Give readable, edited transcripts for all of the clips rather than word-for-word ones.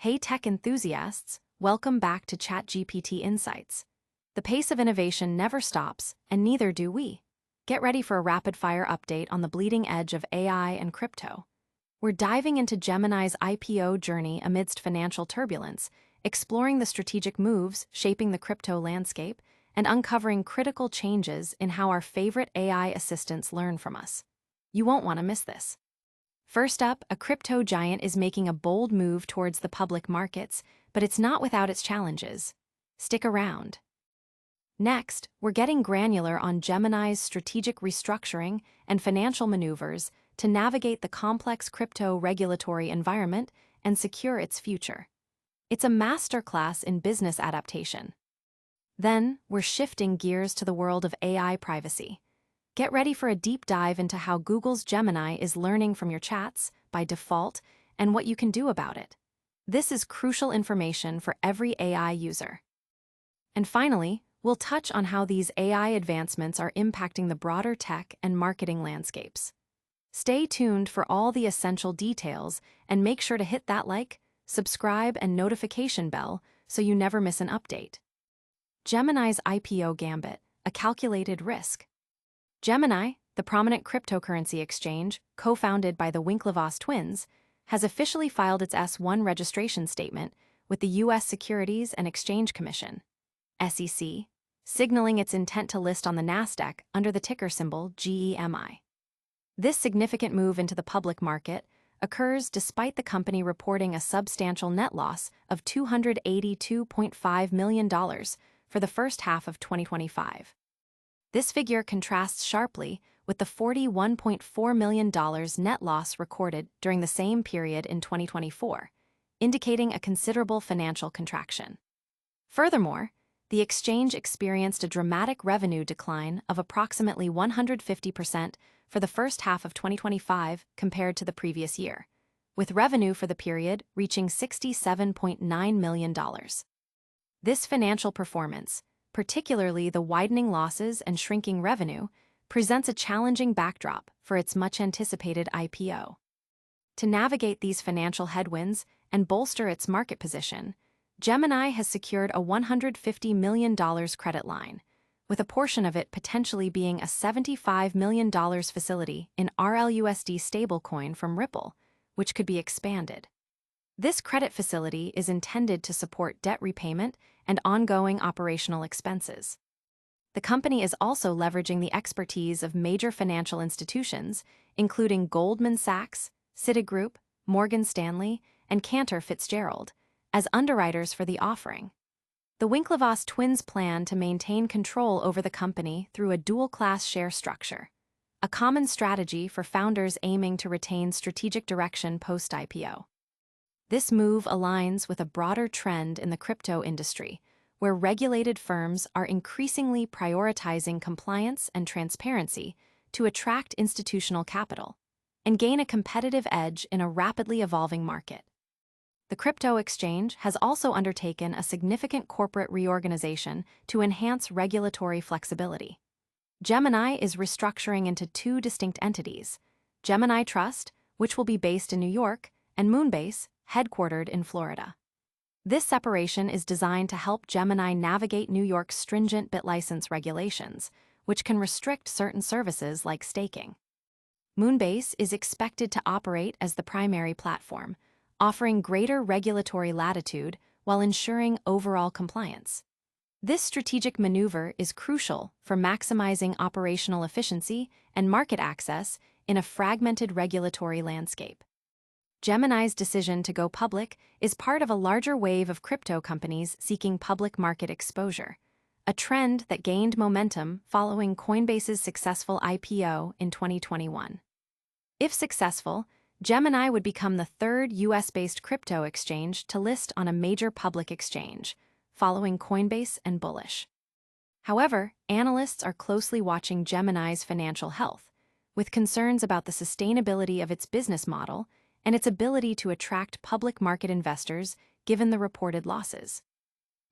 Hey tech enthusiasts, welcome back to ChatGPT Insights. The pace of innovation never stops, and neither do we. Get ready for a rapid-fire update on the bleeding edge of AI and crypto. We're diving into Gemini's IPO journey amidst financial turbulence, exploring the strategic moves shaping the crypto landscape, and uncovering critical changes in how our favorite AI assistants learn from us. You won't want to miss this. First up, a crypto giant is making a bold move towards the public markets, but it's not without its challenges. Stick around. Next, we're getting granular on Gemini's strategic restructuring and financial maneuvers to navigate the complex crypto regulatory environment and secure its future. It's a masterclass in business adaptation. Then, we're shifting gears to the world of AI privacy. Get ready for a deep dive into how Google's Gemini is learning from your chats by default and what you can do about it. This is crucial information for every AI user. And finally, we'll touch on how these AI advancements are impacting the broader tech and marketing landscapes. Stay tuned for all the essential details and make sure to hit that like, subscribe, and notification bell so you never miss an update. Gemini's IPO gambit, a calculated risk. Gemini, the prominent cryptocurrency exchange, co-founded by the Winklevoss twins, has officially filed its S-1 registration statement with the U.S. Securities and Exchange Commission, SEC, signaling its intent to list on the Nasdaq under the ticker symbol GEMI. This significant move into the public market occurs despite the company reporting a substantial net loss of $282.5 million for the first half of 2025. This figure contrasts sharply with the $41.4 million net loss recorded during the same period in 2024, indicating a considerable financial contraction. Furthermore, the exchange experienced a dramatic revenue decline of approximately 150% for the first half of 2025 compared to the previous year, with revenue for the period reaching $67.9 million. This financial performance, particularly the widening losses and shrinking revenue, presents a challenging backdrop for its much-anticipated IPO. To navigate these financial headwinds and bolster its market position, Gemini has secured a $150 million credit line, with a portion of it potentially being a $75 million facility in RLUSD stablecoin from Ripple, which could be expanded. This credit facility is intended to support debt repayment and ongoing operational expenses. The company is also leveraging the expertise of major financial institutions, including Goldman Sachs, Citigroup, Morgan Stanley, and Cantor Fitzgerald, as underwriters for the offering. The Winklevoss twins plan to maintain control over the company through a dual-class share structure, a common strategy for founders aiming to retain strategic direction post-IPO. This move aligns with a broader trend in the crypto industry, where regulated firms are increasingly prioritizing compliance and transparency to attract institutional capital and gain a competitive edge in a rapidly evolving market. The crypto exchange has also undertaken a significant corporate reorganization to enhance regulatory flexibility. Gemini is restructuring into two distinct entities: Gemini Trust, which will be based in New York, and Moonbase, headquartered in Florida. This separation is designed to help Gemini navigate New York's stringent BitLicense regulations, which can restrict certain services like staking. Moonbase is expected to operate as the primary platform, offering greater regulatory latitude while ensuring overall compliance. This strategic maneuver is crucial for maximizing operational efficiency and market access in a fragmented regulatory landscape. Gemini's decision to go public is part of a larger wave of crypto companies seeking public market exposure, a trend that gained momentum following Coinbase's successful IPO in 2021. If successful, Gemini would become the third US-based crypto exchange to list on a major public exchange, following Coinbase and Bullish. However, analysts are closely watching Gemini's financial health, with concerns about the sustainability of its business model and its ability to attract public market investors given the reported losses.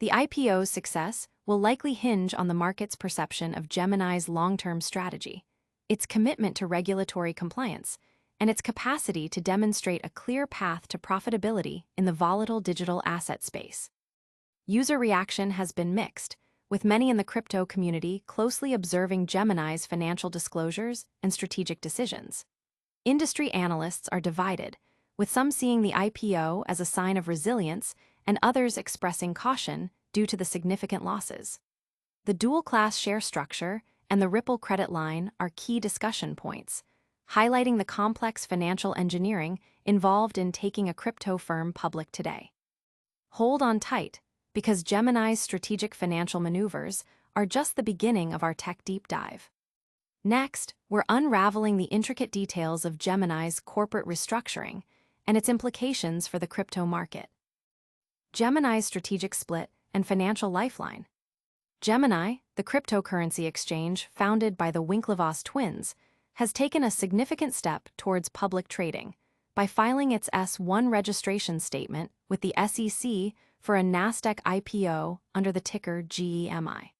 The IPO's success will likely hinge on the market's perception of Gemini's long-term strategy, its commitment to regulatory compliance, and its capacity to demonstrate a clear path to profitability in the volatile digital asset space. User reaction has been mixed, with many in the crypto community closely observing Gemini's financial disclosures and strategic decisions. Industry analysts are divided, with some seeing the IPO as a sign of resilience and others expressing caution due to the significant losses. The dual-class share structure and the Ripple credit line are key discussion points, highlighting the complex financial engineering involved in taking a crypto firm public today. Hold on tight, because Gemini's strategic financial maneuvers are just the beginning of our tech deep dive. Next, we're unraveling the intricate details of Gemini's corporate restructuring and its implications for the crypto market. Gemini's strategic split and financial lifeline. Gemini, the cryptocurrency exchange founded by the Winklevoss twins, has taken a significant step towards public trading by filing its S-1 registration statement with the SEC for a Nasdaq IPO under the ticker GEMI.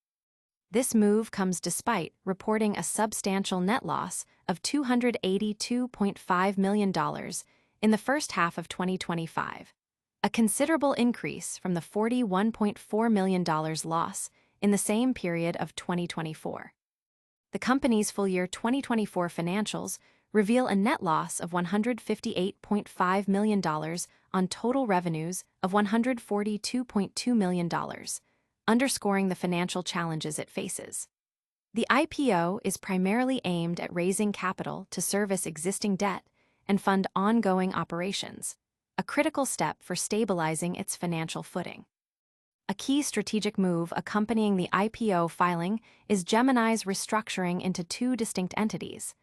This move comes despite reporting a substantial net loss of $282.5 million in the first half of 2025, a considerable increase from the $41.4 million loss in the same period of 2024. The company's full-year 2024 financials reveal a net loss of $158.5 million on total revenues of $142.2 million, underscoring the financial challenges it faces. The IPO is primarily aimed at raising capital to service existing debt and fund ongoing operations, a critical step for stabilizing its financial footing. A key strategic move accompanying the IPO filing is Gemini's restructuring into two distinct entities: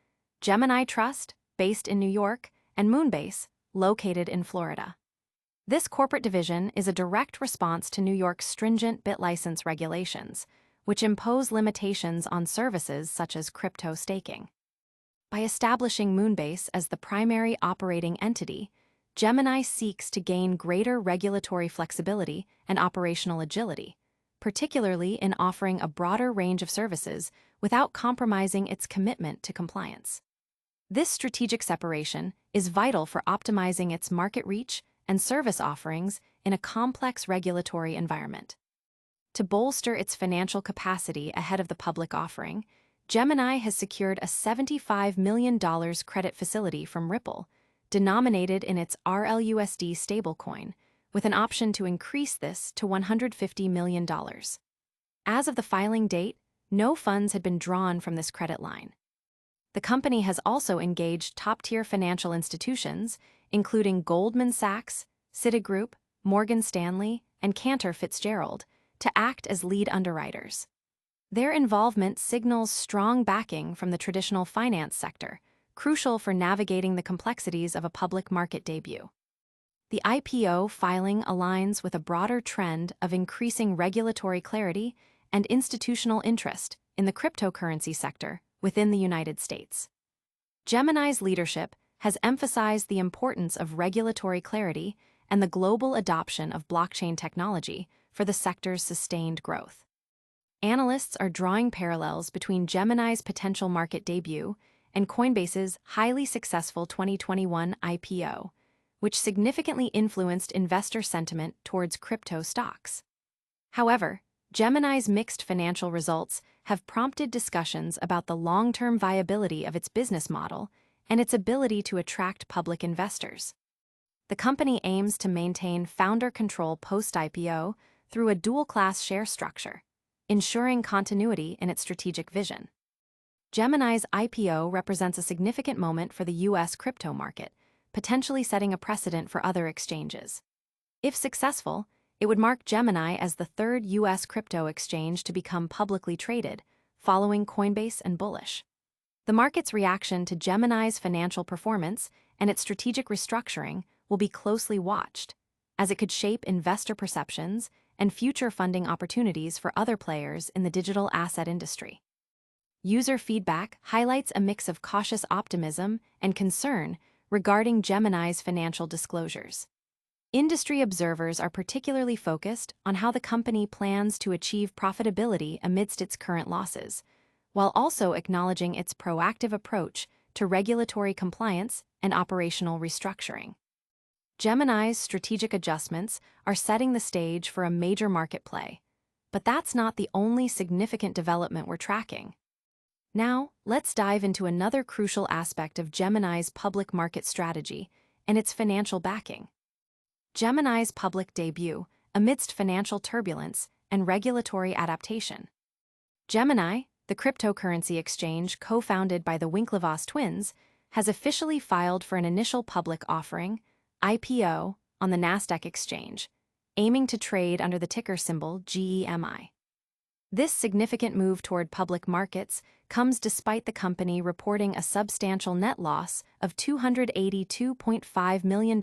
Gemini Trust, based in New York, and Moonbase, located in Florida. This corporate division is a direct response to New York's stringent BitLicense regulations, which impose limitations on services such as crypto staking. By establishing Moonbase as the primary operating entity, Gemini seeks to gain greater regulatory flexibility and operational agility, particularly in offering a broader range of services without compromising its commitment to compliance. This strategic separation is vital for optimizing its market reach and service offerings in a complex regulatory environment. To bolster its financial capacity ahead of the public offering, Gemini has secured a $75 million credit facility from Ripple, denominated in its RLUSD stablecoin, with an option to increase this to $150 million. As of the filing date, no funds had been drawn from this credit line. The company has also engaged top-tier financial institutions, including Goldman Sachs, Citigroup, Morgan Stanley, and Cantor Fitzgerald, to act as lead underwriters. Their involvement signals strong backing from the traditional finance sector, crucial for navigating the complexities of a public market debut. The IPO filing aligns with a broader trend of increasing regulatory clarity and institutional interest in the cryptocurrency sector within the United States. Gemini's leadership has emphasized the importance of regulatory clarity and the global adoption of blockchain technology for the sector's sustained growth. Analysts are drawing parallels between Gemini's potential market debut and Coinbase's highly successful 2021 IPO, which significantly influenced investor sentiment towards crypto stocks. However, Gemini's mixed financial results have prompted discussions about the long-term viability of its business model and its ability to attract public investors. The company aims to maintain founder control post-IPO through a dual-class share structure, ensuring continuity in its strategic vision. Gemini's IPO represents a significant moment for the U.S. crypto market, potentially setting a precedent for other exchanges. If successful, it would mark Gemini as the third U.S. crypto exchange to become publicly traded, following Coinbase and Bullish. The market's reaction to Gemini's financial performance and its strategic restructuring will be closely watched, as it could shape investor perceptions and future funding opportunities for other players in the digital asset industry. User feedback highlights a mix of cautious optimism and concern regarding Gemini's financial disclosures. Industry observers are particularly focused on how the company plans to achieve profitability amidst its current losses, while also acknowledging its proactive approach to regulatory compliance and operational restructuring. Gemini's strategic adjustments are setting the stage for a major market play, but that's not the only significant development we're tracking. Now, let's dive into another crucial aspect of Gemini's public market strategy and its financial backing. Gemini's public debut amidst financial turbulence and regulatory adaptation. Gemini, the cryptocurrency exchange co-founded by the Winklevoss twins, has officially filed for an initial public offering, IPO, on the Nasdaq exchange, aiming to trade under the ticker symbol GEMI. This significant move toward public markets comes despite the company reporting a substantial net loss of $282.5 million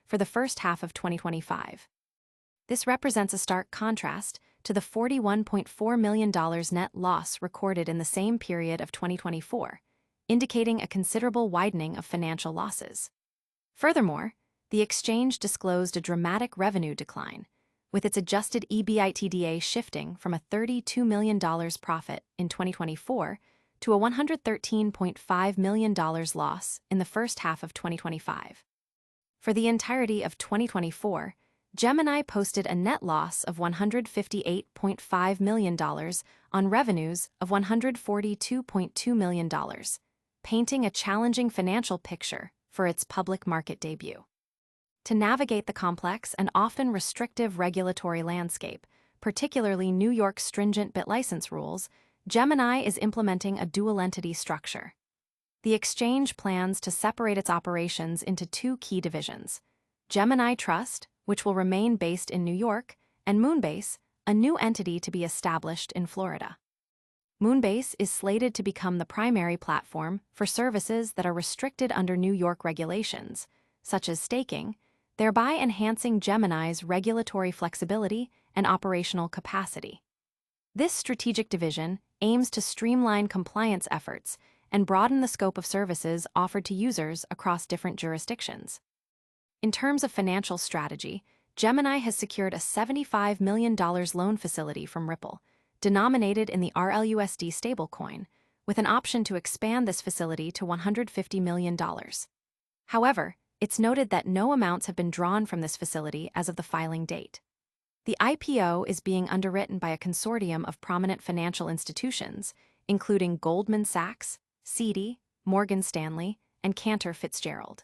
for the first half of 2025. This represents a stark contrast to the $41.4 million net loss recorded in the same period of 2024, indicating a considerable widening of financial losses. Furthermore, the exchange disclosed a dramatic revenue decline, with its adjusted EBITDA shifting from a $32 million profit in 2024 to a $113.5 million loss in the first half of 2025. For the entirety of 2024, Gemini posted a net loss of $158.5 million on revenues of $142.2 million, painting a challenging financial picture for its public market debut. To navigate the complex and often restrictive regulatory landscape, particularly New York's stringent BitLicense rules, Gemini is implementing a dual-entity structure. The exchange plans to separate its operations into two key divisions: Gemini Trust, which will remain based in New York, and Moonbase, a new entity to be established in Florida. Moonbase is slated to become the primary platform for services that are restricted under New York regulations, such as staking, thereby enhancing Gemini's regulatory flexibility and operational capacity. This strategic division aims to streamline compliance efforts and broaden the scope of services offered to users across different jurisdictions. In terms of financial strategy, Gemini has secured a $75 million loan facility from Ripple, denominated in the RLUSD stablecoin, with an option to expand this facility to $150 million. However, it's noted that no amounts have been drawn from this facility as of the filing date. The IPO is being underwritten by a consortium of prominent financial institutions, including Goldman Sachs, Citi, Morgan Stanley, and Cantor Fitzgerald.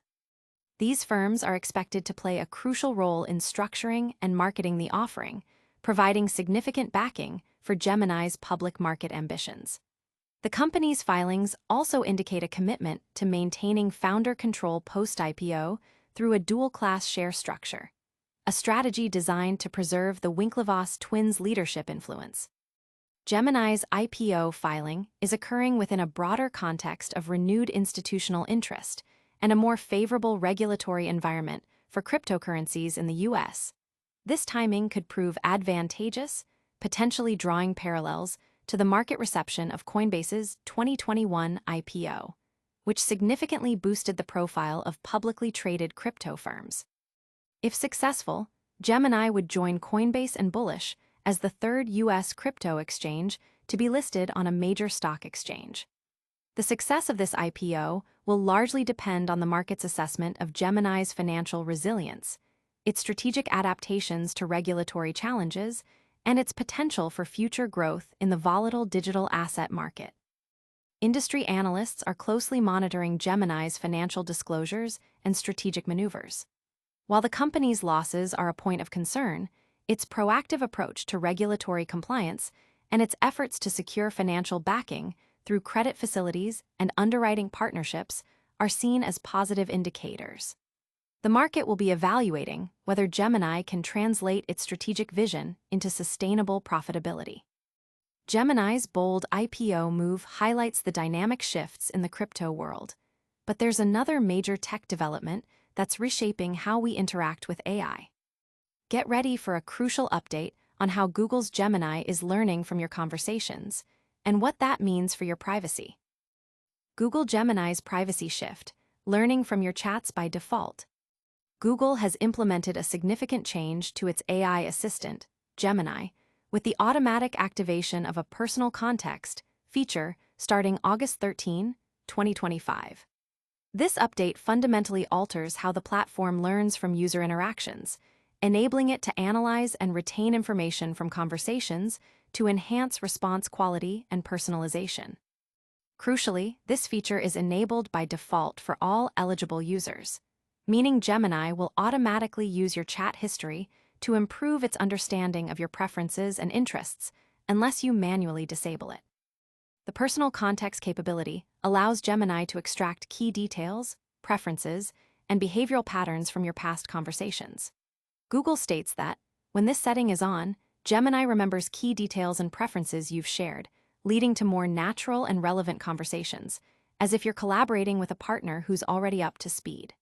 These firms are expected to play a crucial role in structuring and marketing the offering, providing significant backing for Gemini's public market ambitions. The company's filings also indicate a commitment to maintaining founder control post-IPO through a dual-class share structure, a strategy designed to preserve the Winklevoss twins' leadership influence. Gemini's IPO filing is occurring within a broader context of renewed institutional interest and a more favorable regulatory environment for cryptocurrencies in the U.S. This timing could prove advantageous, potentially drawing parallels to the market reception of Coinbase's 2021 IPO, which significantly boosted the profile of publicly traded crypto firms. If successful, Gemini would join Coinbase and Bullish as the third U.S. crypto exchange to be listed on a major stock exchange. The success of this IPO will largely depend on the market's assessment of Gemini's financial resilience, its strategic adaptations to regulatory challenges, and its potential for future growth in the volatile digital asset market. Industry analysts are closely monitoring Gemini's financial disclosures and strategic maneuvers. While the company's losses are a point of concern, its proactive approach to regulatory compliance and its efforts to secure financial backing through credit facilities and underwriting partnerships are seen as positive indicators. The market will be evaluating whether Gemini can translate its strategic vision into sustainable profitability. Gemini's bold IPO move highlights the dynamic shifts in the crypto world, but there's another major tech development that's reshaping how we interact with AI. Get ready for a crucial update on how Google's Gemini is learning from your conversations and what that means for your privacy. Google Gemini's privacy shift, learning from your chats by default. Google has implemented a significant change to its AI assistant, Gemini, with the automatic activation of a personal context feature starting August 13, 2025. This update fundamentally alters how the platform learns from user interactions, enabling it to analyze and retain information from conversations to enhance response quality and personalization. Crucially, this feature is enabled by default for all eligible users, meaning Gemini will automatically use your chat history to improve its understanding of your preferences and interests unless you manually disable it. The personal context capability allows Gemini to extract key details, preferences, and behavioral patterns from your past conversations. Google states that, when this setting is on, Gemini remembers key details and preferences you've shared, leading to more natural and relevant conversations, as if you're collaborating with a partner who's already up to speed.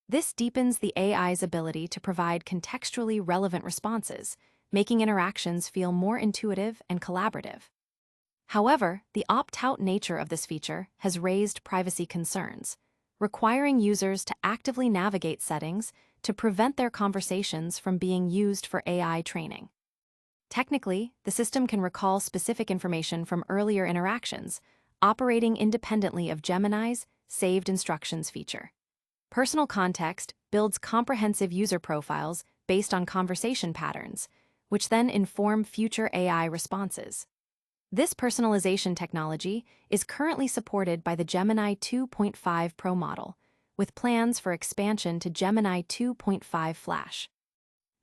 This deepens the AI's ability to provide contextually relevant responses, making interactions feel more intuitive and collaborative. However, the opt-out nature of this feature has raised privacy concerns, requiring users to actively navigate settings to prevent their conversations from being used for AI training. Technically, the system can recall specific information from earlier interactions, operating independently of Gemini's saved instructions feature. Personal context builds comprehensive user profiles based on conversation patterns, which then inform future AI responses. This personalization technology is currently supported by the Gemini 2.5 Pro model, with plans for expansion to Gemini 2.5 Flash.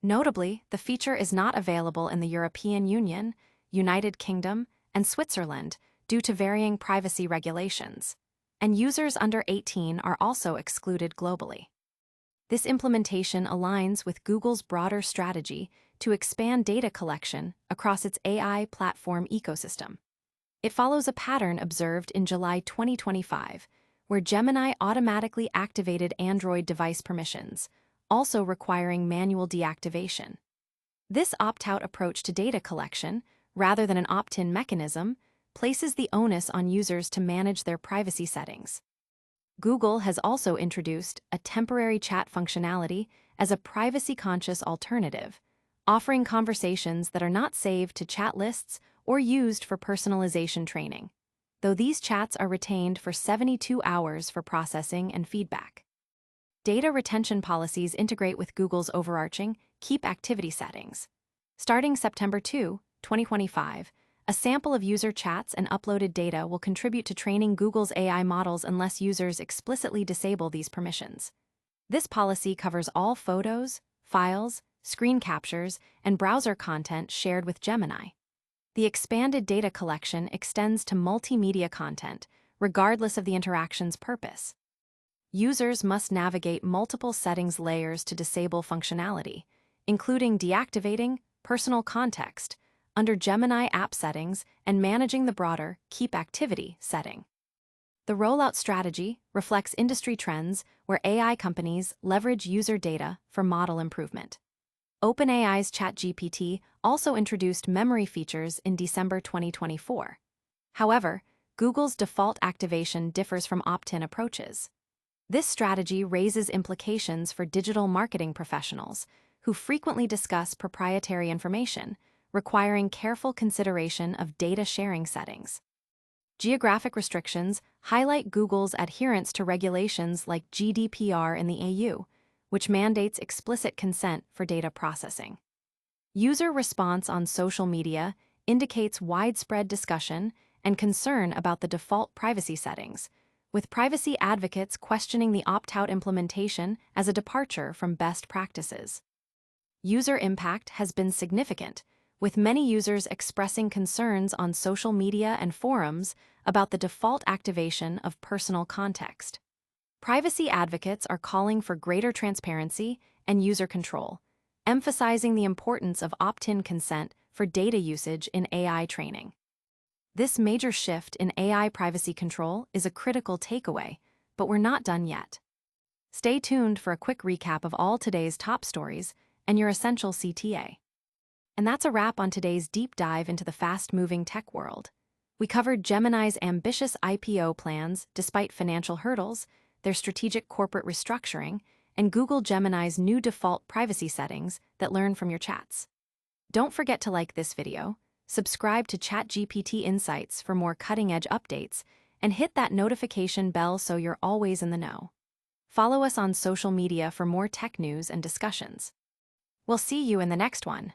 Notably, the feature is not available in the European Union, United Kingdom, and Switzerland due to varying privacy regulations, and users under 18 are also excluded globally. This implementation aligns with Google's broader strategy to expand data collection across its AI platform ecosystem. It follows a pattern observed in July 2025, where Gemini automatically activated Android device permissions, also requiring manual deactivation. This opt-out approach to data collection, rather than an opt-in mechanism, places the onus on users to manage their privacy settings. Google has also introduced a temporary chat functionality as a privacy-conscious alternative, offering conversations that are not saved to chat lists or used for personalization training, though these chats are retained for 72 hours for processing and feedback. Data retention policies integrate with Google's overarching Keep Activity settings. Starting September 2, 2025, a sample of user chats and uploaded data will contribute to training Google's AI models unless users explicitly disable these permissions. This policy covers all photos, files, screen captures, and browser content shared with Gemini. The expanded data collection extends to multimedia content, regardless of the interaction's purpose. Users must navigate multiple settings layers to disable functionality, including deactivating personal context under Gemini app settings and managing the broader Keep Activity setting. The rollout strategy reflects industry trends where AI companies leverage user data for model improvement. OpenAI's ChatGPT also introduced memory features in December 2024. However, Google's default activation differs from opt-in approaches. This strategy raises implications for digital marketing professionals who frequently discuss proprietary information, requiring careful consideration of data sharing settings. Geographic restrictions highlight Google's adherence to regulations like GDPR in the EU, which mandates explicit consent for data processing. User response on social media indicates widespread discussion and concern about the default privacy settings, with privacy advocates questioning the opt-out implementation as a departure from best practices. User impact has been significant, with many users expressing concerns on social media and forums about the default activation of personal context. Privacy advocates are calling for greater transparency and user control, emphasizing the importance of opt-in consent for data usage in AI training. This major shift in AI privacy control is a critical takeaway, but we're not done yet. Stay tuned for a quick recap of all today's top stories and your essential CTA. And that's a wrap on today's deep dive into the fast-moving tech world. We covered Gemini's ambitious IPO plans despite financial hurdles, their strategic corporate restructuring, and Google Gemini's new default privacy settings that learn from your chats. Don't forget to like this video, subscribe to ChatGPT Insights for more cutting-edge updates, and hit that notification bell so you're always in the know. Follow us on social media for more tech news and discussions. We'll see you in the next one.